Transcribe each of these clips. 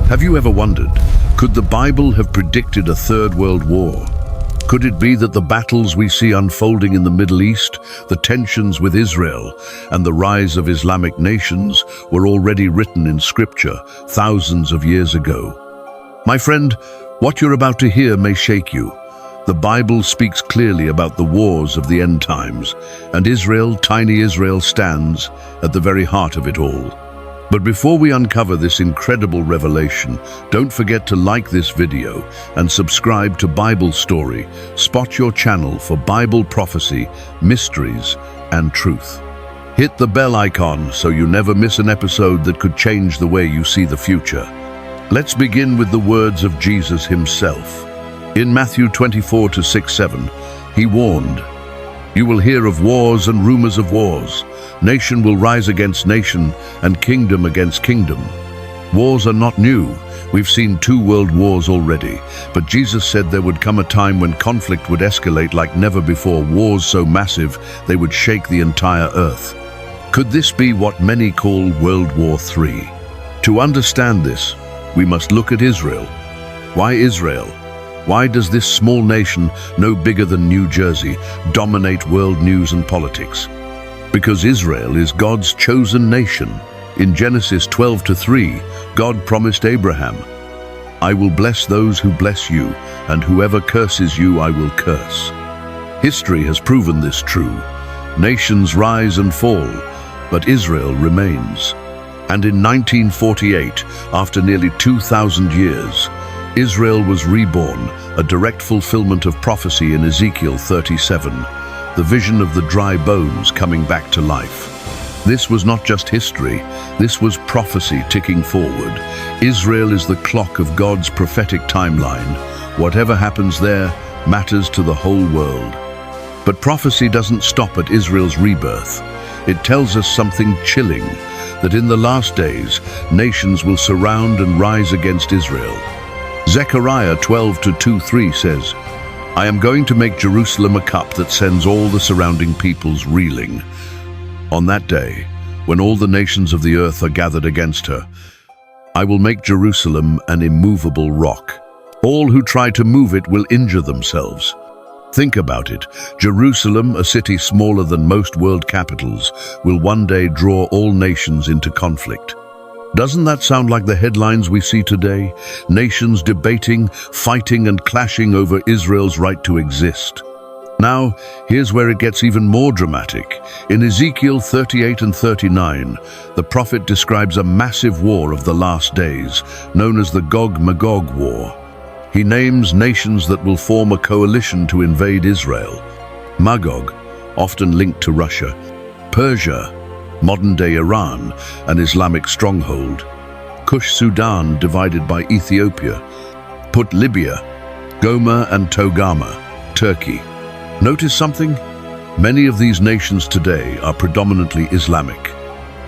Have you ever wondered, could the Bible have predicted a third world war? Could it be that the battles we see unfolding in the Middle East, the tensions with Israel, and the rise of Islamic nations were already written in Scripture thousands of years ago? My friend, what you're about to hear may shake you. The Bible speaks clearly about the wars of the end times, and Israel, tiny Israel, stands at the very heart of it all. But before we uncover this incredible revelation, don't forget to like this video and subscribe to Bible Story. Spot your channel for Bible prophecy, mysteries, and truth. Hit the bell icon so you never miss an episode that could change the way you see the future. Let's begin with the words of Jesus himself. In Matthew 24:6-7, he warned, "You will hear of wars and rumors of wars. Nation will rise against nation and kingdom against kingdom." Wars are not new. We've seen 2 world wars already. But Jesus said there would come a time when conflict would escalate like never before, wars so massive they would shake the entire earth. Could this be what many call World War III? To understand this, we must look at Israel. Why Israel? Why does this small nation, no bigger than New Jersey, dominate world news and politics? Because Israel is God's chosen nation. In Genesis 12:3, God promised Abraham, "I will bless those who bless you, and whoever curses you I will curse." History has proven this true. Nations rise and fall, but Israel remains. And in 1948, after nearly 2,000 years, Israel was reborn, a direct fulfillment of prophecy in Ezekiel 37. The vision of the dry bones coming back to life. This was not just history, this was prophecy ticking forward. Israel is the clock of God's prophetic timeline. Whatever happens there matters to the whole world. But prophecy doesn't stop at Israel's rebirth. It tells us something chilling, that in the last days, nations will surround and rise against Israel. Zechariah 12:2-3 says, "I am going to make Jerusalem a cup that sends all the surrounding peoples reeling. On that day, when all the nations of the earth are gathered against her, I will make Jerusalem an immovable rock. All who try to move it will injure themselves." Think about it. Jerusalem, a city smaller than most world capitals, will one day draw all nations into conflict. Doesn't that sound like the headlines we see today? Nations debating, fighting, and clashing over Israel's right to exist. Now, here's where it gets even more dramatic. In Ezekiel 38:39, the prophet describes a massive war of the last days, known as the Gog-Magog War. He names nations that will form a coalition to invade Israel. Magog, often linked to Russia. Persia, modern-day Iran, an Islamic stronghold. Kush, Sudan, divided by Ethiopia. Put, Libya. Gomer and Togama, Turkey. Notice something? Many of these nations today are predominantly Islamic,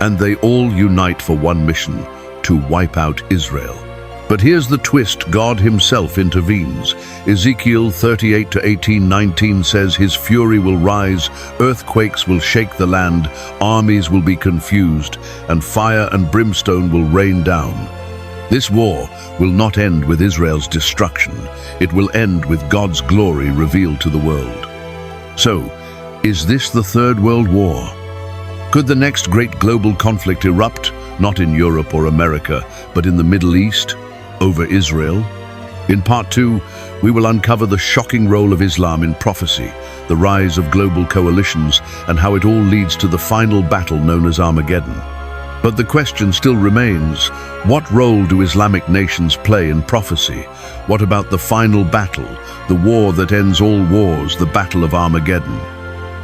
and they all unite for one mission: to wipe out Israel. But here's the twist: God himself intervenes. Ezekiel 38:18-19 says his fury will rise, earthquakes will shake the land, armies will be confused, and fire and brimstone will rain down. This war will not end with Israel's destruction. It will end with God's glory revealed to the world. So, is this the Third World War? Could the next great global conflict erupt, not in Europe or America, but in the Middle East? Over Israel? In Part 2, we will uncover the shocking role of Islam in prophecy, the rise of global coalitions, and how it all leads to the final battle known as Armageddon. But the question still remains, what role do Islamic nations play in prophecy? What about the final battle, the war that ends all wars, the Battle of Armageddon?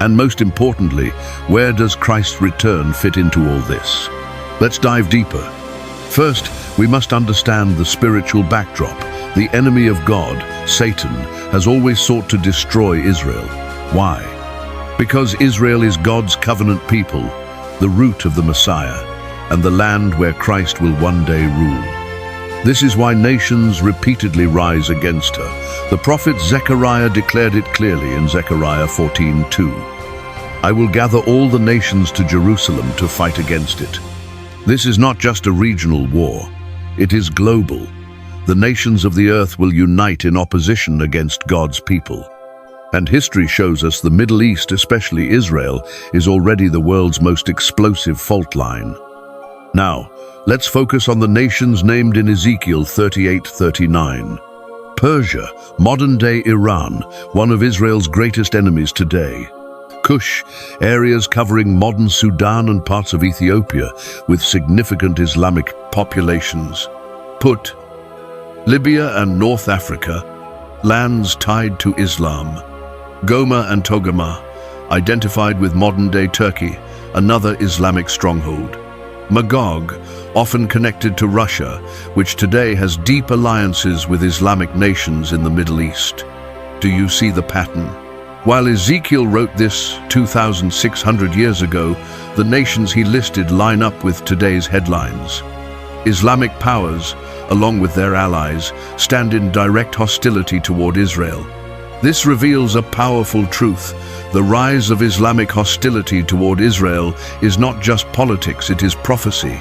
And most importantly, where does Christ's return fit into all this? Let's dive deeper. First, we must understand the spiritual backdrop. The enemy of God, Satan, has always sought to destroy Israel. Why? Because Israel is God's covenant people, the root of the Messiah, and the land where Christ will one day rule. This is why nations repeatedly rise against her. The prophet Zechariah declared it clearly in Zechariah 14:2. "I will gather all the nations to Jerusalem to fight against it." This is not just a regional war. It is global. The nations of the earth will unite in opposition against God's people. And history shows us the Middle East, especially Israel, is already the world's most explosive fault line. Now, let's focus on the nations named in Ezekiel 38:39. Persia, modern-day Iran, one of Israel's greatest enemies today. Kush, areas covering modern Sudan and parts of Ethiopia, with significant Islamic populations. Put, Libya and North Africa, lands tied to Islam. Goma and Togama, identified with modern-day Turkey, another Islamic stronghold. Magog, often connected to Russia, which today has deep alliances with Islamic nations in the Middle East. Do you see the pattern? While Ezekiel wrote this 2,600 years ago, the nations he listed line up with today's headlines. Islamic powers, along with their allies, stand in direct hostility toward Israel. This reveals a powerful truth. The rise of Islamic hostility toward Israel is not just politics, it is prophecy.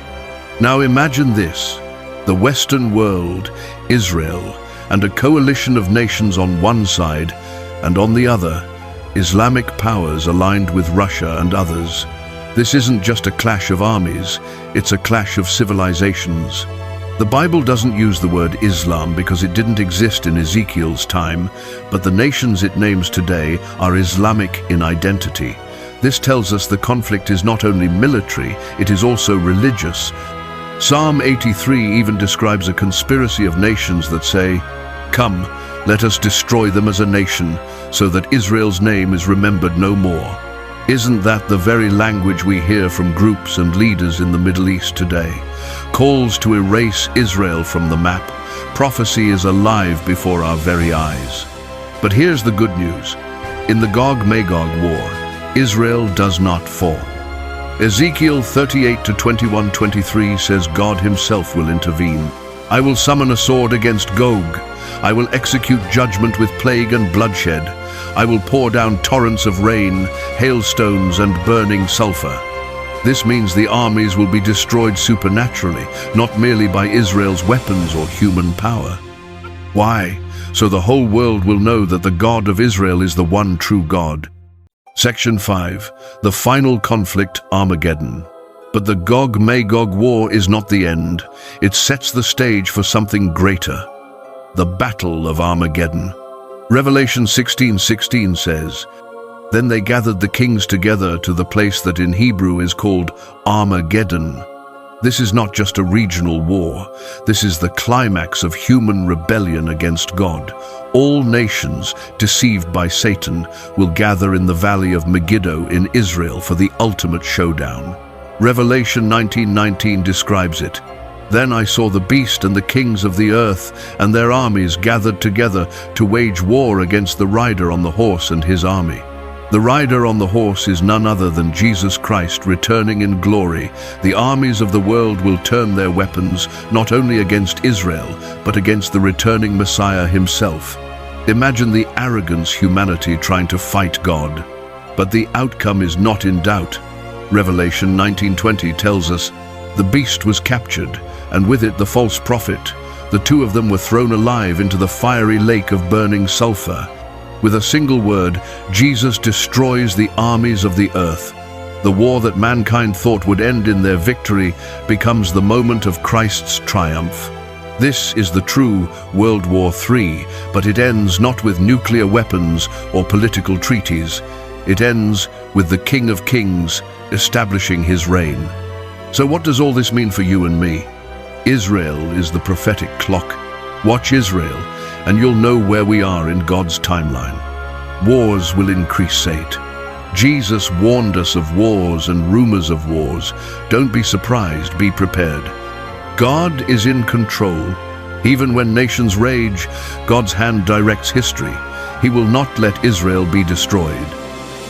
Now imagine this: the Western world, Israel, and a coalition of nations on one side, and on the other, Islamic powers aligned with Russia and others. This isn't just a clash of armies, it's a clash of civilizations. The Bible doesn't use the word Islam because it didn't exist in Ezekiel's time, but the nations it names today are Islamic in identity. This tells us the conflict is not only military, it is also religious. Psalm 83 even describes a conspiracy of nations that say, "Come, let us destroy them as a nation, so that Israel's name is remembered no more." Isn't that the very language we hear from groups and leaders in the Middle East today? Calls to erase Israel from the map. Prophecy is alive before our very eyes. But here's the good news. In the Gog-Magog War, Israel does not fall. Ezekiel 38:21-23 says God himself will intervene. "I will summon a sword against Gog. I will execute judgment with plague and bloodshed. I will pour down torrents of rain, hailstones, and burning sulfur." This means the armies will be destroyed supernaturally, not merely by Israel's weapons or human power. Why? So the whole world will know that the God of Israel is the one true God. Section 5. The final conflict, Armageddon. But the Gog-Magog War is not the end. It sets the stage for something greater. The Battle of Armageddon. Revelation 16:16 says, "Then they gathered the kings together to the place that in Hebrew is called Armageddon." This is not just a regional war. This is the climax of human rebellion against God. All nations, deceived by Satan, will gather in the valley of Megiddo in Israel for the ultimate showdown. Revelation 19:19 describes it. "Then I saw the beast and the kings of the earth and their armies gathered together to wage war against the rider on the horse and his army." The rider on the horse is none other than Jesus Christ returning in glory. The armies of the world will turn their weapons not only against Israel, but against the returning Messiah himself. Imagine the arrogance humanity trying to fight God. But the outcome is not in doubt. Revelation 19:20 tells us, "The beast was captured, and with it the false prophet. The two of them were thrown alive into the fiery lake of burning sulfur." With a single word, Jesus destroys the armies of the earth. The war that mankind thought would end in their victory becomes the moment of Christ's triumph. This is the true World War III, but it ends not with nuclear weapons or political treaties. It ends with the King of Kings establishing his reign. So what does all this mean for you and me? Israel is the prophetic clock. Watch Israel, and you'll know where we are in God's timeline. Wars will increase hate. Jesus warned us of wars and rumors of wars. Don't be surprised, be prepared. God is in control. Even when nations rage, God's hand directs history. He will not let Israel be destroyed.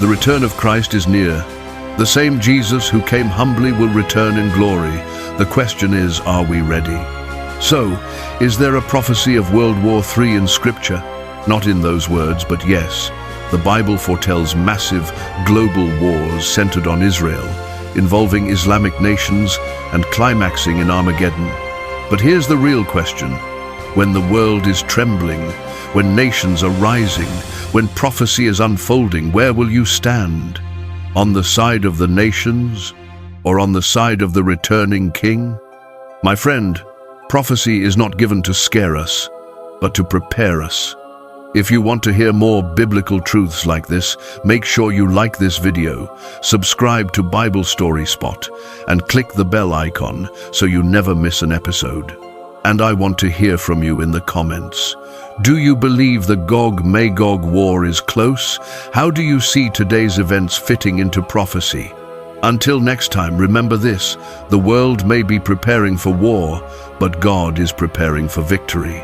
The return of Christ is near. The same Jesus who came humbly will return in glory. The question is, are we ready? So, is there a prophecy of World War III in Scripture? Not in those words, but yes. The Bible foretells massive global wars centered on Israel, involving Islamic nations and climaxing in Armageddon. But here's the real question. When the world is trembling, when nations are rising, when prophecy is unfolding, where will you stand? On the side of the nations, or on the side of the returning king? My friend, prophecy is not given to scare us, but to prepare us. If you want to hear more biblical truths like this, make sure you like this video, subscribe to Bible Story Spot, and click the bell icon so you never miss an episode. And I want to hear from you in the comments. Do you believe the Gog-Magog War is close? How do you see today's events fitting into prophecy? Until next time, remember this: the world may be preparing for war, but God is preparing for victory.